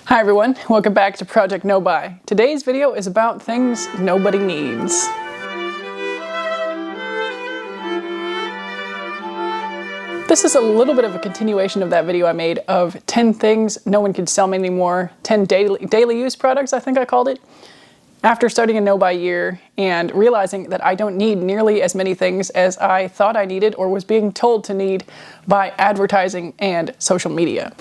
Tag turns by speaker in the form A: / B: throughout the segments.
A: Hi everyone, welcome back to Project No Buy. Today's video is about things nobody needs. This is a little bit of a continuation of that video I made of 10 things no one can sell me anymore, 10 daily use products I think I called it. After starting a no-buy year and realizing that I don't need nearly as many things as I thought I needed or was being told to need by advertising and social media.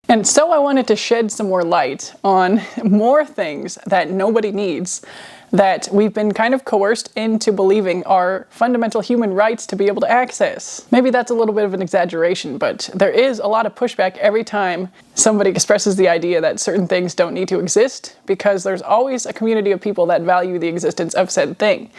A: And so I wanted to shed some more light on more things that nobody needs that we've been kind of coerced into believing are fundamental human rights to be able to access. Maybe that's a little bit of an exaggeration, but there is a lot of pushback every time somebody expresses the idea that certain things don't need to exist, because there's always a community of people that value the existence of said thing.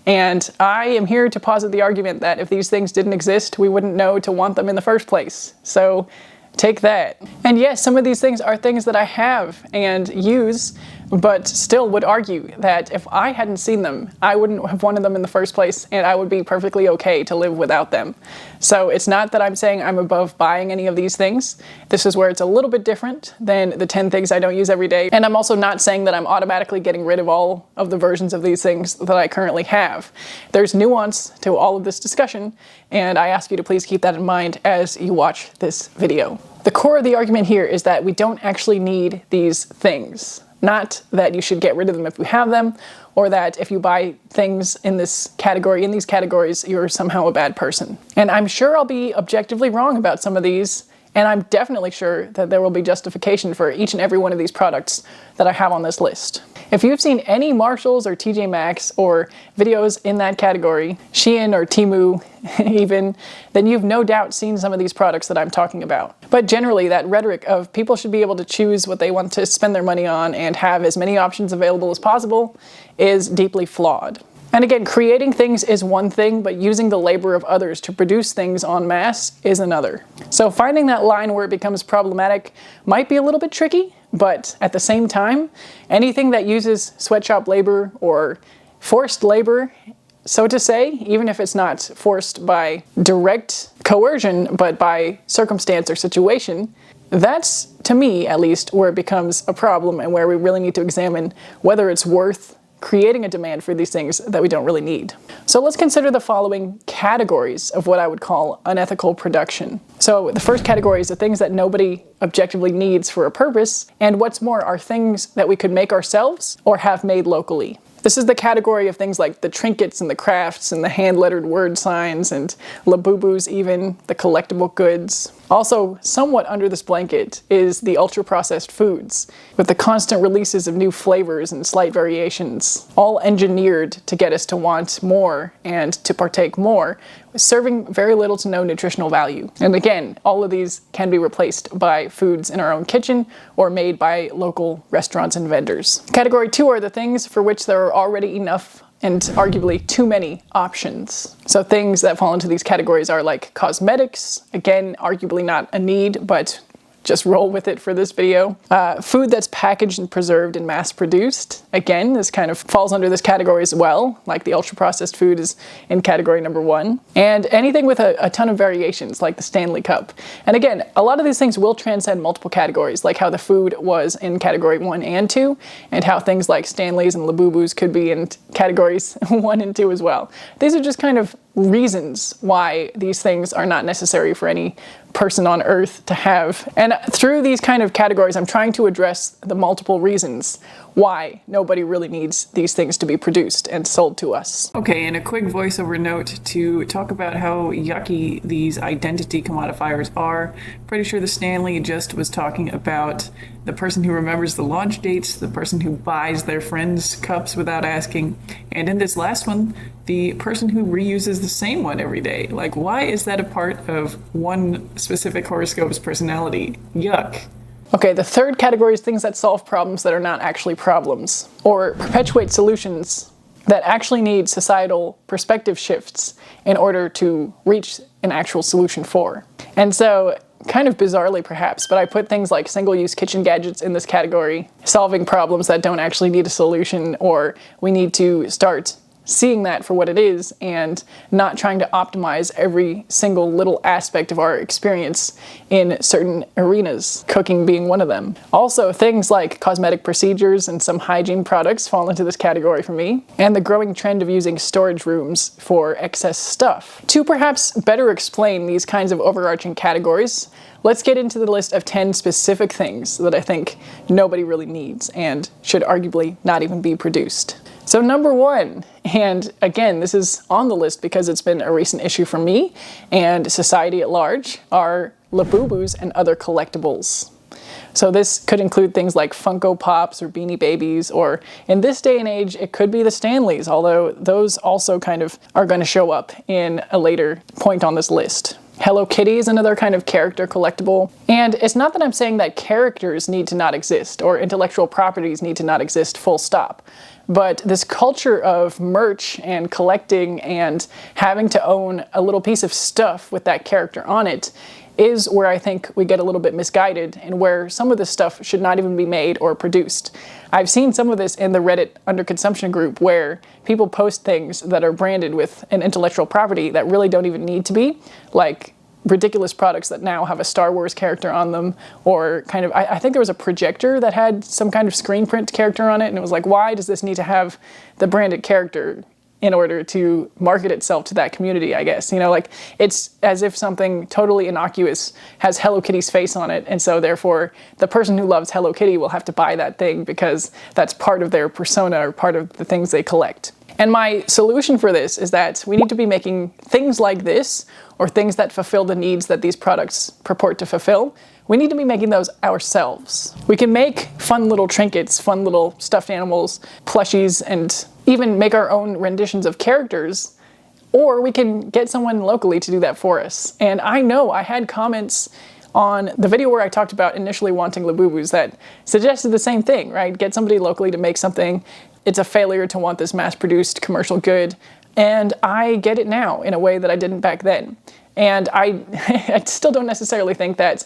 A: And I am here to posit the argument that if these things didn't exist, we wouldn't know to want them in the first place. So take that. And yes, some of these things are things that I have and use, but still would argue that if I hadn't seen them, I wouldn't have wanted them in the first place, and I would be perfectly okay to live without them. So it's not that I'm saying I'm above buying any of these things. This is where it's a little bit different than the 10 things I don't use every day. And I'm also not saying that I'm automatically getting rid of all of the versions of these things that I currently have. There's nuance to all of this discussion, and I ask you to please keep that in mind as you watch this video. The core of the argument here is that we don't actually need these things. Not that you should get rid of them if you have them, or that if you buy things in this category, in these categories, you're somehow a bad person. And I'm sure I'll be objectively wrong about some of these, and I'm definitely sure that there will be justification for each and every one of these products that I have on this list. If you've seen any Marshalls or TJ Maxx or videos in that category, Shein or Temu even, then you've no doubt seen some of these products that I'm talking about. But generally, that rhetoric of people should be able to choose what they want to spend their money on and have as many options available as possible is deeply flawed. And again, creating things is one thing, but using the labor of others to produce things en masse is another. So finding that line where it becomes problematic might be a little bit tricky, but at the same time, anything that uses sweatshop labor or forced labor, so to say, even if it's not forced by direct coercion, but by circumstance or situation, that's, to me at least, where it becomes a problem and where we really need to examine whether it's worth creating a demand for these things that we don't really need. So let's consider the following categories of what I would call unethical production. So the first category is the things that nobody objectively needs for a purpose, and what's more are things that we could make ourselves or have made locally. This is the category of things like the trinkets and the crafts and the hand-lettered word signs and labubus, even the collectible goods. Also, somewhat under this blanket is the ultra-processed foods, with the constant releases of new flavors and slight variations, all engineered to get us to want more and to partake more, serving very little to no nutritional value. And again, all of these can be replaced by foods in our own kitchen or made by local restaurants and vendors. Category 2 are the things for which there are already enough and arguably too many options. So things that fall into these categories are like cosmetics, again, arguably not a need, but just roll with it for this video. Food that's packaged and preserved and mass-produced. Again, this kind of falls under this category as well, like the ultra-processed food is in category number 1. And anything with a ton of variations, like the Stanley Cup. And again, a lot of these things will transcend multiple categories, like how the food was in category 1 and 2, and how things like Stanleys and Labubus could be in categories 1 and 2 as well. These are just kind of reasons why these things are not necessary for any person on earth to have. And through these kind of categories, I'm trying to address the multiple reasons why nobody really needs these things to be produced and sold to us. Okay, and a quick voiceover note to talk about how yucky these identity commodifiers are. Pretty sure the Stanley just was talking about the person who remembers the launch dates, the person who buys their friends' cups without asking, and in this last one, the person who reuses the same one every day. Like, why is that a part of one specific horoscope's personality? Yuck. Okay, the third category is things that solve problems that are not actually problems, or perpetuate solutions that actually need societal perspective shifts in order to reach an actual solution for. And so, kind of bizarrely perhaps, but I put things like single-use kitchen gadgets in this category, solving problems that don't actually need a solution, or we need to start seeing that for what it is and not trying to optimize every single little aspect of our experience in certain arenas, cooking being one of them. Also, things like cosmetic procedures and some hygiene products fall into this category for me, and the growing trend of using storage rooms for excess stuff. To perhaps better explain these kinds of overarching categories, let's get into the list of 10 specific things that I think nobody really needs and should arguably not even be produced. So number one, and again, this is on the list because it's been a recent issue for me and society at large, are Labubus and other collectibles. So this could include things like Funko Pops or Beanie Babies, or in this day and age, it could be the Stanleys, although those also kind of are going to show up in a later point on this list. Hello Kitty is another kind of character collectible. And it's not that I'm saying that characters need to not exist or intellectual properties need to not exist, full stop. But this culture of merch and collecting and having to own a little piece of stuff with that character on it is where I think we get a little bit misguided and where some of this stuff should not even be made or produced. I've seen some of this in the Reddit underconsumption group where people post things that are branded with an intellectual property that really don't even need to be, like ridiculous products that now have a Star Wars character on them, or kind of, I think there was a projector that had some kind of screen print character on it, and it was like, why does this need to have the branded character in order to market itself to that community, I guess? You know, like, it's as if something totally innocuous has Hello Kitty's face on it, and so therefore the person who loves Hello Kitty will have to buy that thing because that's part of their persona or part of the things they collect. And my solution for this is that we need to be making things like this, or things that fulfill the needs that these products purport to fulfill. We need to be making those ourselves. We can make fun little trinkets, fun little stuffed animals, plushies, and even make our own renditions of characters, or we can get someone locally to do that for us. And I know I had comments on the video where I talked about initially wanting Labubus that suggested the same thing, right? Get somebody locally to make something. It's a failure to want this mass-produced commercial good. And I get it now in a way that I didn't back then. And I still don't necessarily think that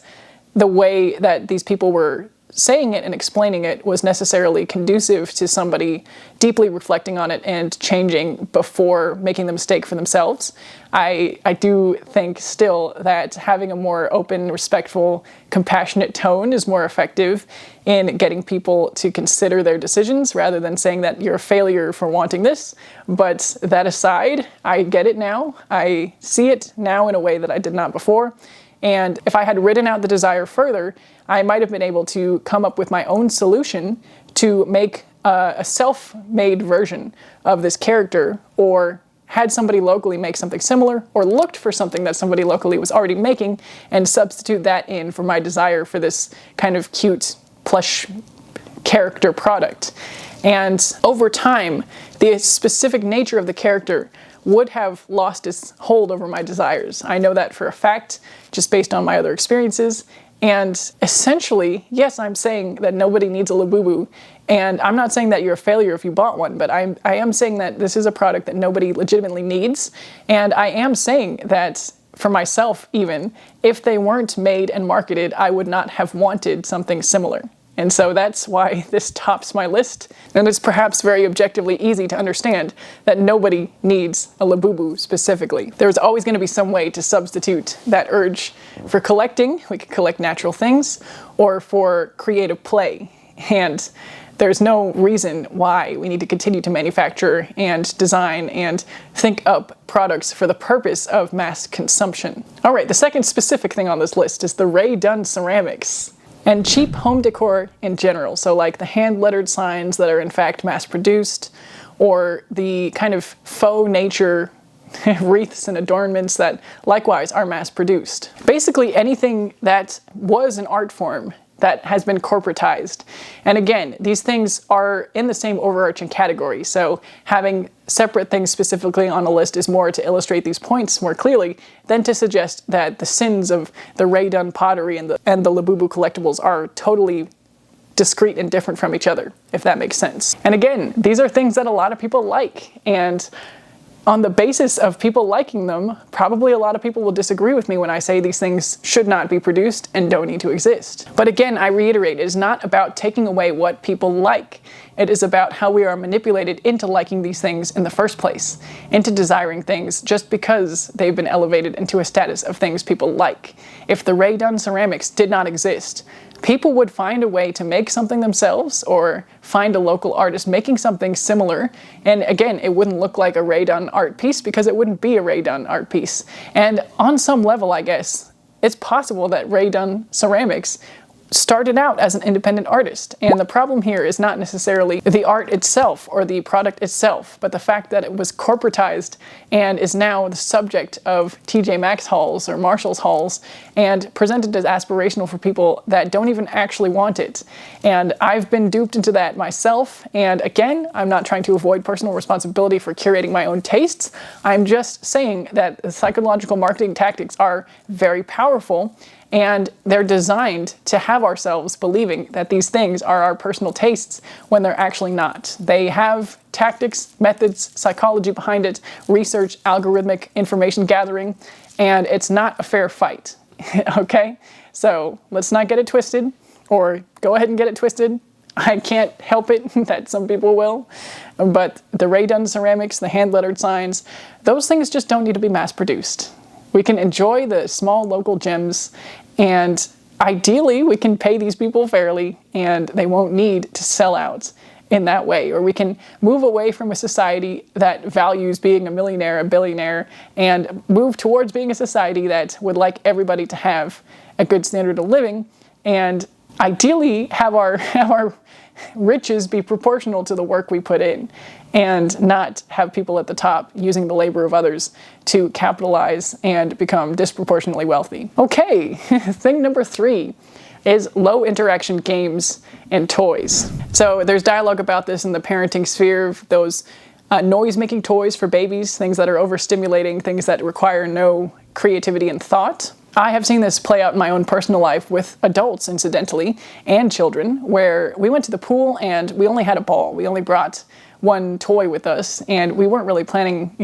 A: the way that these people were saying it and explaining it was necessarily conducive to somebody deeply reflecting on it and changing before making the mistake for themselves. I do think still that having a more open, respectful, compassionate tone is more effective in getting people to consider their decisions rather than saying that you're a failure for wanting this. But that aside, I get it now. I see it now in a way that I did not before. And if I had written out the desire further, I might have been able to come up with my own solution to make a self-made version of this character, or had somebody locally make something similar, or looked for something that somebody locally was already making and substitute that in for my desire for this kind of cute plush character product. And over time, the specific nature of the character would have lost its hold over my desires. I know that for a fact, just based on my other experiences. And essentially, yes, I'm saying that nobody needs a Labubu, and I'm not saying that you're a failure if you bought one, but I am saying that this is a product that nobody legitimately needs, and I am saying that for myself even, if they weren't made and marketed, I would not have wanted something similar. And so that's why this tops my list. And it's perhaps very objectively easy to understand that nobody needs a Labubu specifically. There's always going to be some way to substitute that urge for collecting. We could collect natural things, or for creative play. And there's no reason why we need to continue to manufacture and design and think up products for the purpose of mass consumption. All right, the second specific thing on this list is the Ray Dunn ceramics. And cheap home decor in general, so like the hand-lettered signs that are in fact mass-produced, or the kind of faux nature wreaths and adornments that likewise are mass-produced. Basically anything that was an art form that has been corporatized. And again, these things are in the same overarching category, so having separate things specifically on a list is more to illustrate these points more clearly than to suggest that the sins of the Ray Dunn pottery and the Labubu collectibles are totally discrete and different from each other, if that makes sense. And again, these are things that a lot of people like, and on the basis of people liking them, probably a lot of people will disagree with me when I say these things should not be produced and don't need to exist. But again, I reiterate, it is not about taking away what people like. It is about how we are manipulated into liking these things in the first place, into desiring things just because they've been elevated into a status of things people like. If the Ray-Dun ceramics did not exist, people would find a way to make something themselves or find a local artist making something similar. And again, it wouldn't look like a Ray-Dun art piece because it wouldn't be a Ray-Dun art piece. And on some level, I guess, it's possible that Ray-Dun ceramics started out as an independent artist. And the problem here is not necessarily the art itself or the product itself, but the fact that it was corporatized and is now the subject of TJ Maxx hauls or Marshall's hauls and presented as aspirational for people that don't even actually want it. And I've been duped into that myself. And again, I'm not trying to avoid personal responsibility for curating my own tastes. I'm just saying that the psychological marketing tactics are very powerful, and they're designed to have ourselves believing that these things are our personal tastes when they're actually not. They have tactics, methods, psychology behind it, research, algorithmic information gathering, and it's not a fair fight. Okay? So let's not get it twisted, or go ahead and get it twisted. I can't help it that some people will. But the Ray-Dun ceramics, the hand-lettered signs, those things just don't need to be mass-produced. We can enjoy the small local gems, and ideally we can pay these people fairly and they won't need to sell out in that way. Or we can move away from a society that values being a millionaire, a billionaire, and move towards being a society that would like everybody to have a good standard of living, and ideally have our riches be proportional to the work we put in, and not have people at the top using the labor of others to capitalize and become disproportionately wealthy. Okay, thing number 3 is low interaction games and toys. So there's dialogue about this in the parenting sphere, those noise-making toys for babies, things that are overstimulating, things that require no creativity and thought. I have seen this play out in my own personal life with adults, incidentally, and children, where we went to the pool and we only had a ball. We only brought one toy with us, and we weren't really planning,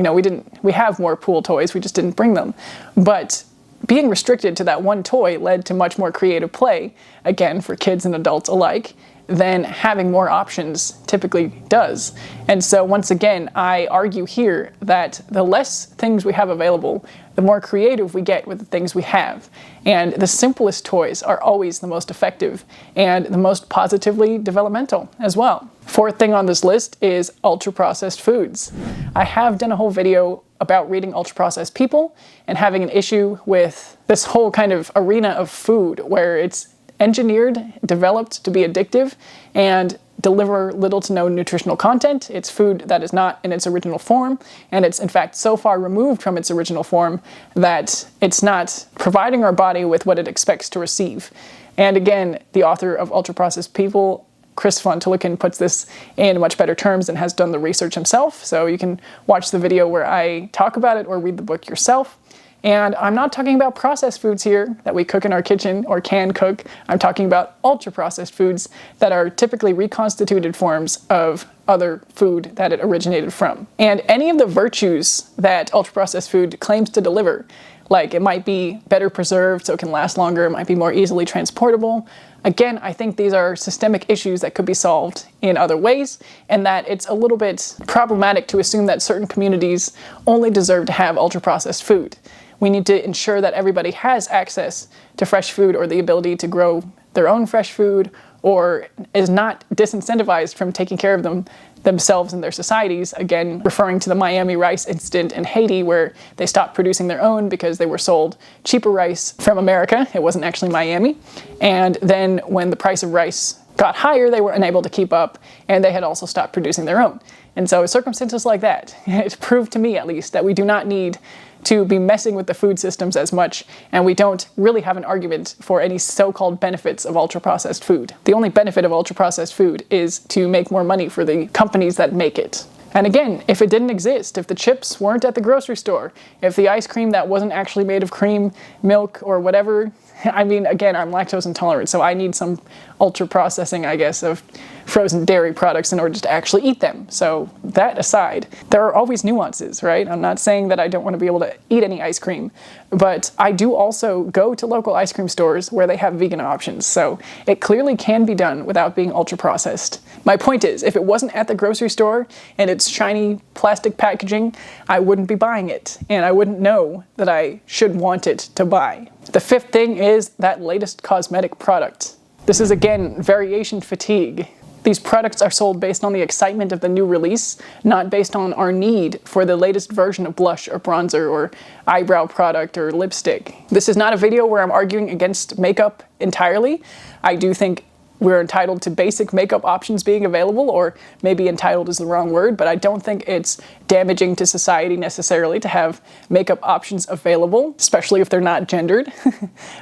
A: we have more pool toys, we just didn't bring them. But being restricted to that one toy led to much more creative play, again, for kids and adults alike, than having more options typically does. And so once again, I argue here that the less things we have available, the more creative we get with the things we have. And the simplest toys are always the most effective and the most positively developmental as well. 4th thing on this list is ultra-processed foods. I have done a whole video about reading ultra-processed people and having an issue with this whole kind of arena of food where it's engineered, developed to be addictive, and deliver little to no nutritional content. It's food that is not in its original form, and it's in fact so far removed from its original form that it's not providing our body with what it expects to receive. And again, the author of Ultra-Processed People, Chris von Tuliken, puts this in much better terms and has done the research himself, so you can watch the video where I talk about it or read the book yourself. And I'm not talking about processed foods here that we cook in our kitchen or can cook. I'm talking about ultra-processed foods that are typically reconstituted forms of other food that it originated from. And any of the virtues that ultra-processed food claims to deliver, like it might be better preserved so it can last longer, it might be more easily transportable. Again, I think these are systemic issues that could be solved in other ways, and that it's a little bit problematic to assume that certain communities only deserve to have ultra-processed food. We need to ensure that everybody has access to fresh food or the ability to grow their own fresh food, or is not disincentivized from taking care of themselves and their societies. Again, referring to the Miami rice incident in Haiti, where they stopped producing their own because they were sold cheaper rice from America. It wasn't actually Miami. And then when the price of rice got higher, they were unable to keep up, and they had also stopped producing their own. And so circumstances like that, it's proved to me at least that we do not need to be messing with the food systems as much, and we don't really have an argument for any so-called benefits of ultra-processed food. The only benefit of ultra-processed food is to make more money for the companies that make it. And again, if it didn't exist, if the chips weren't at the grocery store, if the ice cream that wasn't actually made of cream, milk, or whatever I mean, again, I'm lactose intolerant, so I need some ultra processing, I guess, of frozen dairy products in order to actually eat them. So that aside, there are always nuances, right? I'm not saying that I don't want to be able to eat any ice cream, but I do also go to local ice cream stores where they have vegan options. So it clearly can be done without being ultra processed. My point is, if it wasn't at the grocery store and it's shiny plastic packaging, I wouldn't be buying it, and I wouldn't know that I should want it to buy. The fifth thing is that latest cosmetic product. This is, again, variation fatigue. These products are sold based on the excitement of the new release, not based on our need for the latest version of blush or bronzer or eyebrow product or lipstick. This is not a video where I'm arguing against makeup entirely. I do think we're entitled to basic makeup options being available, or maybe entitled is the wrong word, but I don't think it's damaging to society necessarily to have makeup options available, especially if they're not gendered.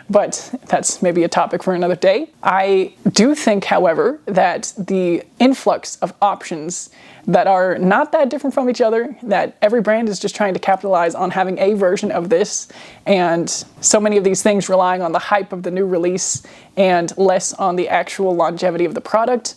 A: But that's maybe a topic for another day. I do think, however, that the influx of options that are not that different from each other, that every brand is just trying to capitalize on having a version of this, and so many of these things relying on the hype of the new release and less on the actual longevity of the product,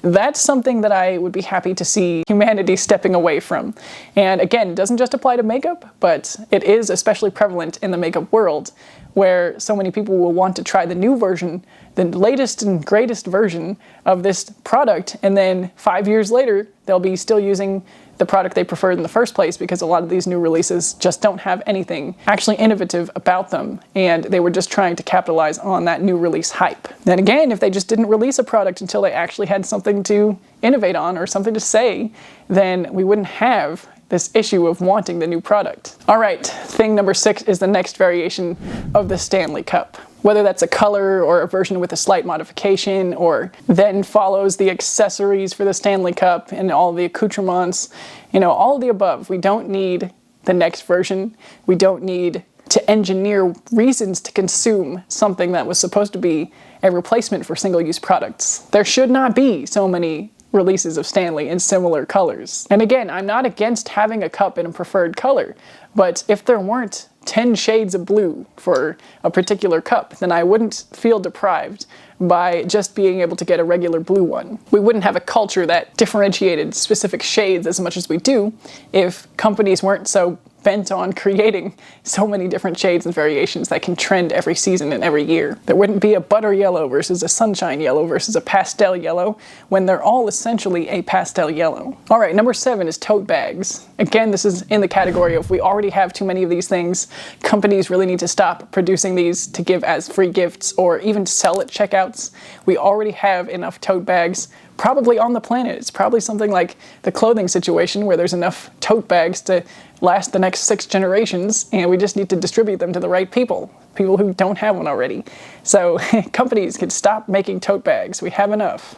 A: that's something that I would be happy to see humanity stepping away from. And again, it doesn't just apply to makeup, but it is especially prevalent in the makeup world, where so many people will want to try the new version, the latest and greatest version of this product, and then 5 years later, they'll be still using the product they preferred in the first place, because a lot of these new releases just don't have anything actually innovative about them, and they were just trying to capitalize on that new release hype. Then again, if they just didn't release a product until they actually had something to innovate on or something to say, then we wouldn't have this issue of wanting the new product. All right, thing number 6 is the next variation of the Stanley Cup. Whether that's a color or a version with a slight modification, or then follows the accessories for the Stanley Cup and all the accoutrements, all of the above. We don't need the next version. We don't need to engineer reasons to consume something that was supposed to be a replacement for single-use products. There should not be so many releases of Stanley in similar colors. And again, I'm not against having a cup in a preferred color, but if there weren't 10 shades of blue for a particular cup, then I wouldn't feel deprived by just being able to get a regular blue one. We wouldn't have a culture that differentiated specific shades as much as we do if companies weren't so bent on creating so many different shades and variations that can trend every season and every year. There wouldn't be a butter yellow versus a sunshine yellow versus a pastel yellow when they're all essentially a pastel yellow. All right, number 7 is tote bags. Again, this is in the category of we already have too many of these things. Companies really need to stop producing these to give as free gifts or even to sell at checkouts. We already have enough tote bags probably on the planet. It's probably something like the clothing situation where there's enough tote bags to last the next 6 generations, and we just need to distribute them to the right people who don't have one already. So companies could stop making tote bags. We have enough.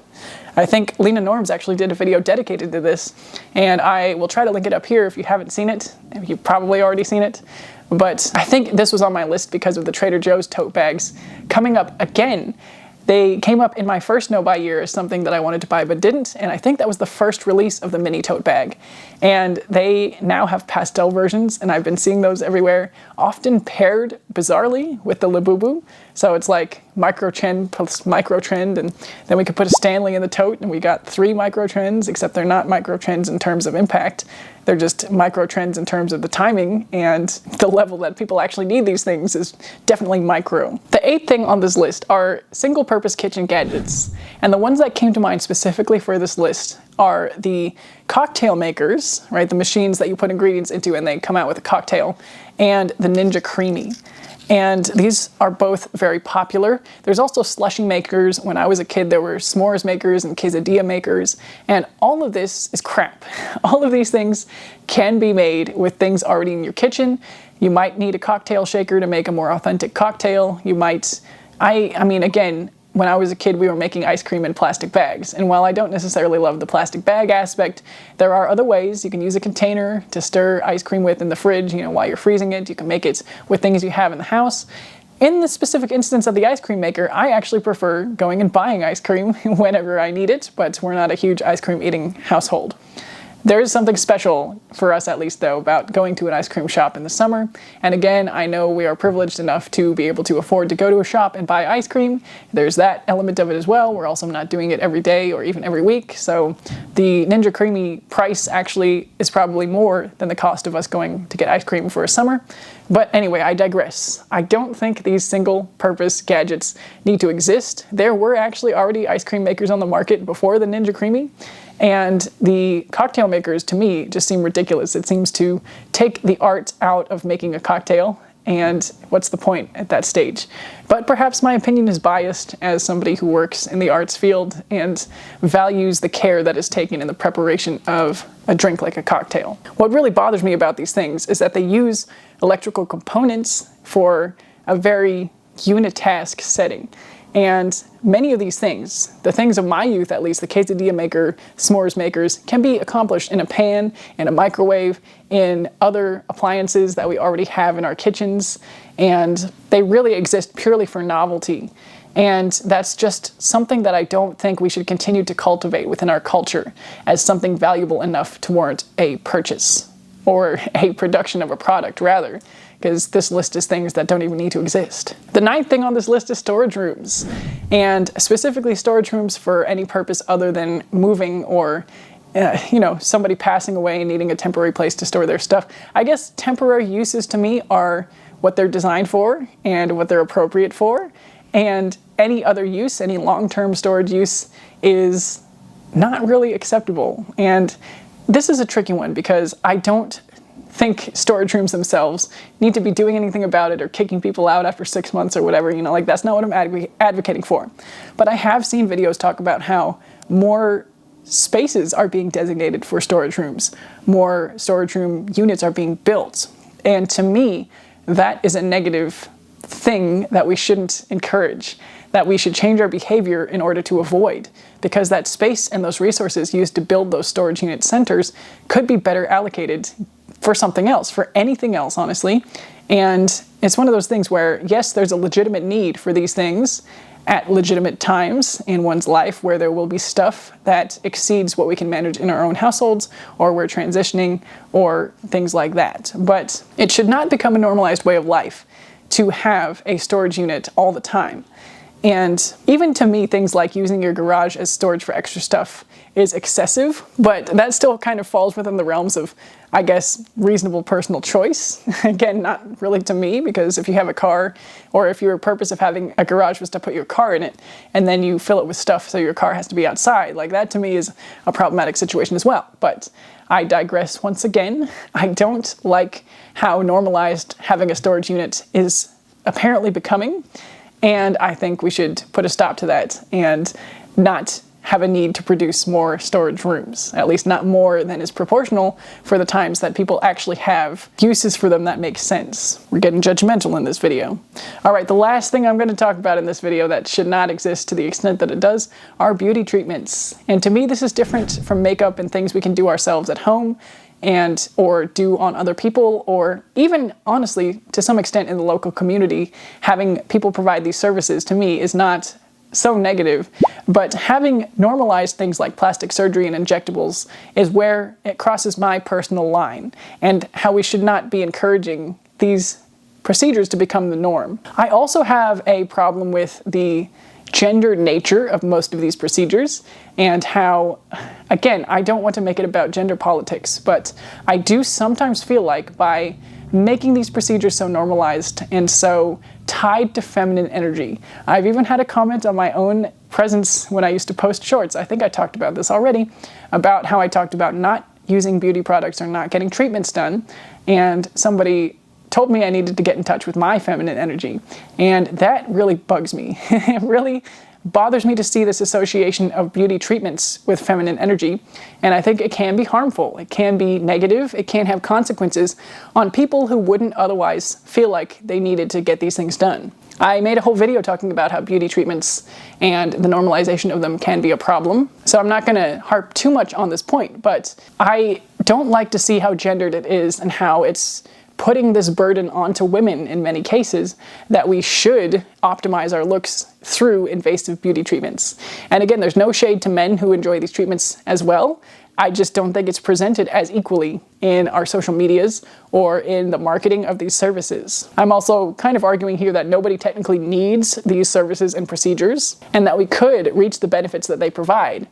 A: I think Lena Norms actually did a video dedicated to this, and I will try to link it up here if you haven't seen it. You've probably already seen it. But I think this was on my list because of the Trader Joe's tote bags coming up again. They came up in my first no-buy year as something that I wanted to buy but didn't, and I think that was the first release of the mini tote bag. And they now have pastel versions, and I've been seeing those everywhere, often paired, bizarrely, with the Labubu. So it's like micro trend plus micro trend, and then we could put a Stanley in the tote, and we got 3 micro trends, except they're not micro trends in terms of impact. They're just micro trends in terms of the timing, and the level that people actually need these things is definitely micro. The 8th thing on this list are single-purpose kitchen gadgets, and the ones that came to mind specifically for this list are the cocktail makers, right? The machines that you put ingredients into and they come out with a cocktail, and the Ninja Creamy. And these are both very popular. There's also slushie makers. When I was a kid, there were s'mores makers and quesadilla makers, and all of this is crap. All of these things can be made with things already in your kitchen. You might need a cocktail shaker to make a more authentic cocktail. You might, I mean, again, when I was a kid, we were making ice cream in plastic bags. And while I don't necessarily love the plastic bag aspect, there are other ways. You can use a container to stir ice cream with in the fridge, while you're freezing it. You can make it with things you have in the house. In the specific instance of the ice cream maker, I actually prefer going and buying ice cream whenever I need it, but we're not a huge ice cream eating household. There is something special, for us at least though, about going to an ice cream shop in the summer. And again, I know we are privileged enough to be able to afford to go to a shop and buy ice cream. There's that element of it as well. We're also not doing it every day or even every week. So the Ninja Creamy price actually is probably more than the cost of us going to get ice cream for a summer. But anyway, I digress. I don't think these single-purpose gadgets need to exist. There were actually already ice cream makers on the market before the Ninja Creamy. And the cocktail makers, to me, just seem ridiculous. It seems to take the art out of making a cocktail, and what's the point at that stage? But perhaps my opinion is biased as somebody who works in the arts field and values the care that is taken in the preparation of a drink like a cocktail. What really bothers me about these things is that they use electrical components for a very unitask setting. And many of these things, the things of my youth at least, the quesadilla maker, s'mores makers, can be accomplished in a pan, in a microwave, in other appliances that we already have in our kitchens, and they really exist purely for novelty. And that's just something that I don't think we should continue to cultivate within our culture as something valuable enough to warrant a purchase, or a production of a product rather, because this list is things that don't even need to exist. The 9th thing on this list is storage rooms, and specifically storage rooms for any purpose other than moving or somebody passing away and needing a temporary place to store their stuff. I guess temporary uses to me are what they're designed for and what they're appropriate for, and any other use, any long-term storage use, is not really acceptable. And this is a tricky one because I don't think storage rooms themselves need to be doing anything about it or kicking people out after 6 months or whatever, like that's not what I'm advocating for. But I have seen videos talk about how more spaces are being designated for storage rooms, more storage room units are being built. And to me, that is a negative thing that we shouldn't encourage, that we should change our behavior in order to avoid, because that space and those resources used to build those storage unit centers could be better allocated for something else, for anything else, honestly. And it's one of those things where, yes, there's a legitimate need for these things at legitimate times in one's life where there will be stuff that exceeds what we can manage in our own households, or we're transitioning, or things like that. But it should not become a normalized way of life to have a storage unit all the time. And even to me, things like using your garage as storage for extra stuff is excessive, but that still kind of falls within the realms of, I guess, reasonable personal choice. Again, not really to me, because if you have a car, or if your purpose of having a garage was to put your car in it, and then you fill it with stuff so your car has to be outside, like that to me is a problematic situation as well. But I digress once again. I don't like how normalized having a storage unit is apparently becoming. And I think we should put a stop to that and not have a need to produce more storage rooms, at least not more than is proportional for the times that people actually have uses for them that make sense. We're getting judgmental in this video. All right, the last thing I'm going to talk about in this video that should not exist to the extent that it does are beauty treatments. And to me, this is different from makeup and things we can do ourselves at home and or do on other people, or even honestly to some extent in the local community. Having people provide these services to me is not so negative, but having normalized things like plastic surgery and injectables is where it crosses my personal line, and how we should not be encouraging these procedures to become the norm. I also have a problem with the gender nature of most of these procedures, and how, again, I don't want to make it about gender politics, but I do sometimes feel like by making these procedures so normalized and so tied to feminine energy. I've even had a comment on my own presence when I used to post shorts. I think I talked about this already, about how I talked about not using beauty products or not getting treatments done, and somebody told me I needed to get in touch with my feminine energy. And that really bugs me. It really bothers me to see this association of beauty treatments with feminine energy. And I think it can be harmful. It can be negative. It can have consequences on people who wouldn't otherwise feel like they needed to get these things done. I made a whole video talking about how beauty treatments and the normalization of them can be a problem. So I'm not going to harp too much on this point, but I don't like to see how gendered it is and how it's putting this burden onto women in many cases that we should optimize our looks through invasive beauty treatments. And again, there's no shade to men who enjoy these treatments as well. I just don't think it's presented as equally in our social medias or in the marketing of these services. I'm also kind of arguing here that nobody technically needs these services and procedures, and that we could reach the benefits that they provide,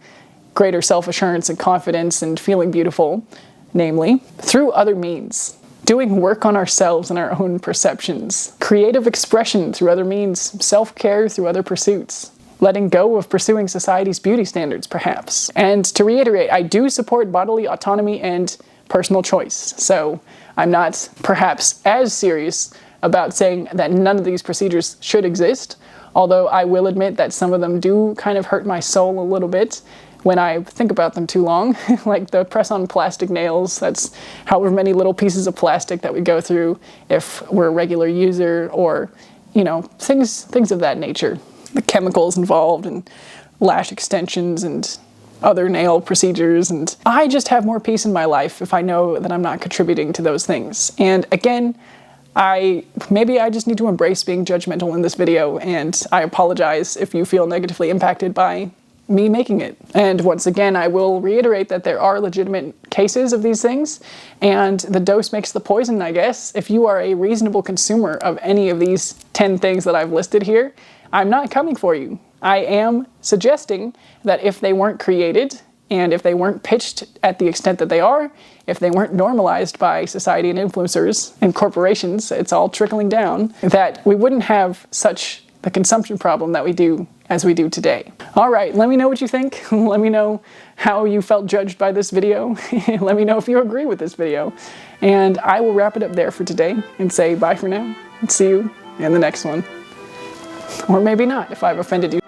A: greater self-assurance and confidence and feeling beautiful, namely, through other means. Doing work on ourselves and our own perceptions, creative expression through other means, self-care through other pursuits, letting go of pursuing society's beauty standards, perhaps. And to reiterate, I do support bodily autonomy and personal choice, so I'm not perhaps as serious about saying that none of these procedures should exist, although I will admit that some of them do kind of hurt my soul a little bit when I think about them too long. Like the press-on plastic nails, that's however many little pieces of plastic that we go through if we're a regular user, or, you know, things of that nature. The chemicals involved and lash extensions and other nail procedures, and I just have more peace in my life if I know that I'm not contributing to those things. And again, maybe I just need to embrace being judgmental in this video, and I apologize if you feel negatively impacted by me making it. And once again, I will reiterate that there are legitimate cases of these things, and the dose makes the poison, I guess. If you are a reasonable consumer of any of these 10 things that I've listed here, I'm not coming for you. I am suggesting that if they weren't created, and if they weren't pitched at the extent that they are, if they weren't normalized by society and influencers and corporations, it's all trickling down, that we wouldn't have such the consumption problem that we do as we do today. All right, let me know what you think. Let me know how you felt judged by this video. Let me know if you agree with this video. And I will wrap it up there for today and say bye for now and see you in the next one. Or maybe not, if I've offended you